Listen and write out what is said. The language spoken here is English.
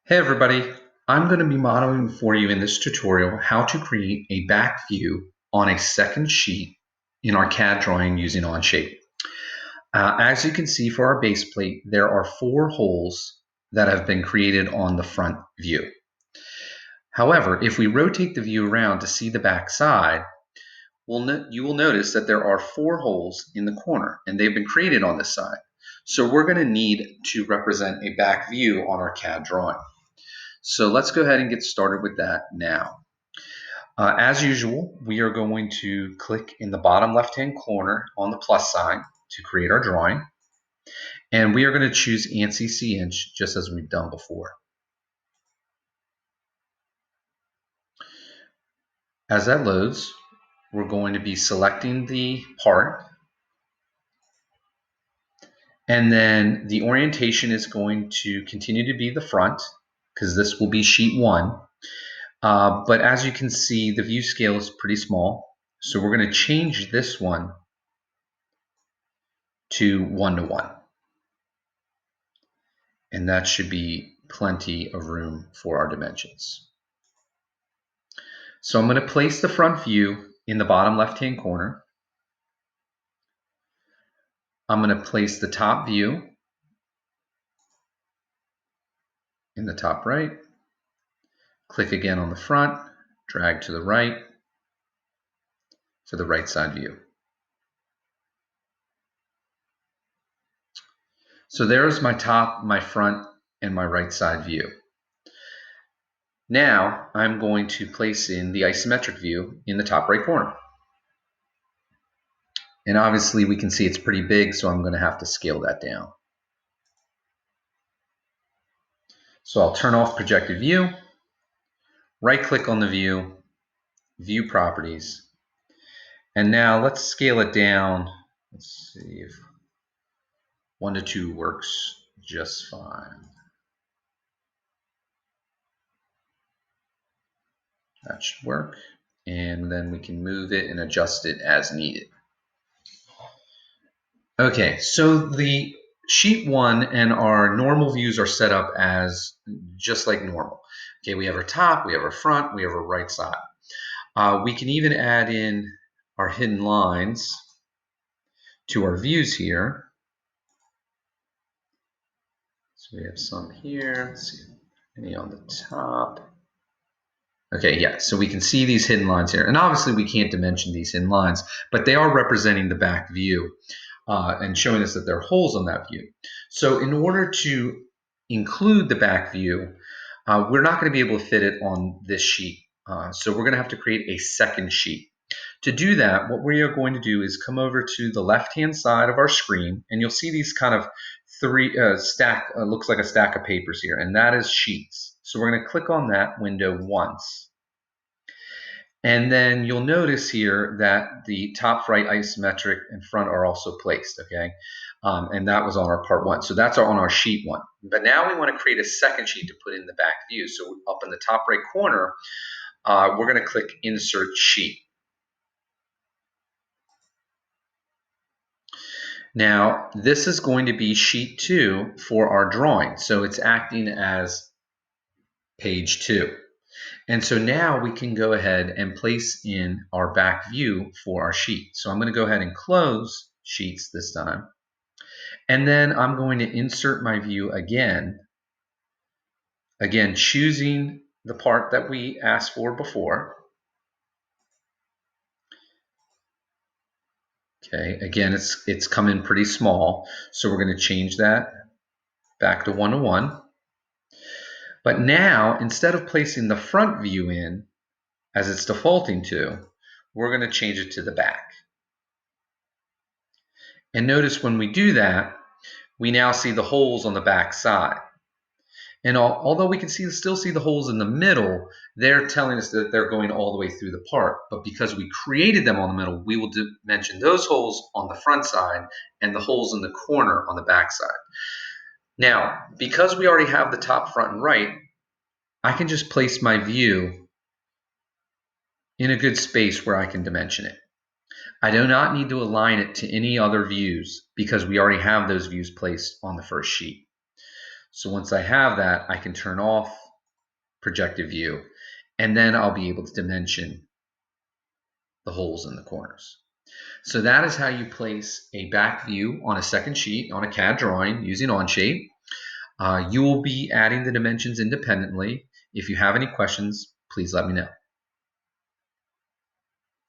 Hey everybody, I'm going to be modeling for you in this tutorial how to create a back view on a second sheet in our CAD drawing using Onshape. As you can see for our base plate, there are 4 holes that have been created on the front view. However, if we rotate the view around to see the back side, you will notice that there are 4 holes in the corner and they've been created on this side. So we're going to need to represent a back view on our CAD drawing. So let's go ahead and get started with that now. As usual, we are going to click in the bottom left-hand corner on the plus sign to create our drawing. And we are going to choose ANSI C-inch just as we've done before. As that loads, we're going to be selecting the part. And then the orientation is going to continue to be the front because this will be sheet 1. But as you can see, the view scale is pretty small. So we're going to change this one to 1:1. And that should be plenty of room for our dimensions. So I'm going to place the front view in the bottom left-hand corner. I'm going to place the top view in the top right. Click again on the front, drag to the right for the right side view. So there's my top, my front, and my right side view. Now I'm going to place in the isometric view in the top right corner. And obviously we can see it's pretty big, so I'm going to have to scale that down. So I'll turn off projected view, right click on the view, view properties, and now let's scale it down. Let's see if 1:2 works just fine. That should work. And then we can move it and adjust it as needed. Okay, so the sheet 1 and our normal views are set up as just like normal. Okay, we have our top, we have our front, we have our right side. We can even add in our hidden lines to our views here. So we have some here. Let's see, any on the top. Okay, yeah, so we can see these hidden lines here. And obviously we can't dimension these hidden lines, but they are representing the back view and showing us that there are holes on that view. So in order to include the back view, we're not going to be able to fit it on this sheet. So we're going to have to create a second sheet. To do that, what we are going to do is come over to the left-hand side of our screen, and you'll see these kind of looks like a stack of papers here, and that is sheets. So we're going to click on that window once. And then you'll notice here that the top, right, isometric, and front are also placed, okay? And that was on our part 1. So that's on our sheet 1. But now we want to create a second sheet to put in the back view. So up in the top right corner, we're going to click Insert Sheet. Now, this is going to be sheet 2 for our drawing. So it's acting as page 2. And so now we can go ahead and place in our back view for our sheet. So I'm going to go ahead and close sheets this time. And then I'm going to insert my view again. Again, choosing the part that we asked for before. Okay, again, it's come in pretty small, so we're going to change that back to 1:1. But now, instead of placing the front view in, as it's defaulting to, we're going to change it to the back. And notice when we do that, we now see the holes on the back side. And although we can still see the holes in the middle, they're telling us that they're going all the way through the part. But because we created them on the middle, we will dimension those holes on the front side and the holes in the corner on the back side. Now, because we already have the top, front, and right, I can just place my view in a good space where I can dimension it. I do not need to align it to any other views because we already have those views placed on the first sheet. So once I have that, I can turn off projected view, and then I'll be able to dimension the holes in the corners. So that is how you place a back view on a second sheet on a CAD drawing using Onshape. You will be adding the dimensions independently. If you have any questions, please let me know.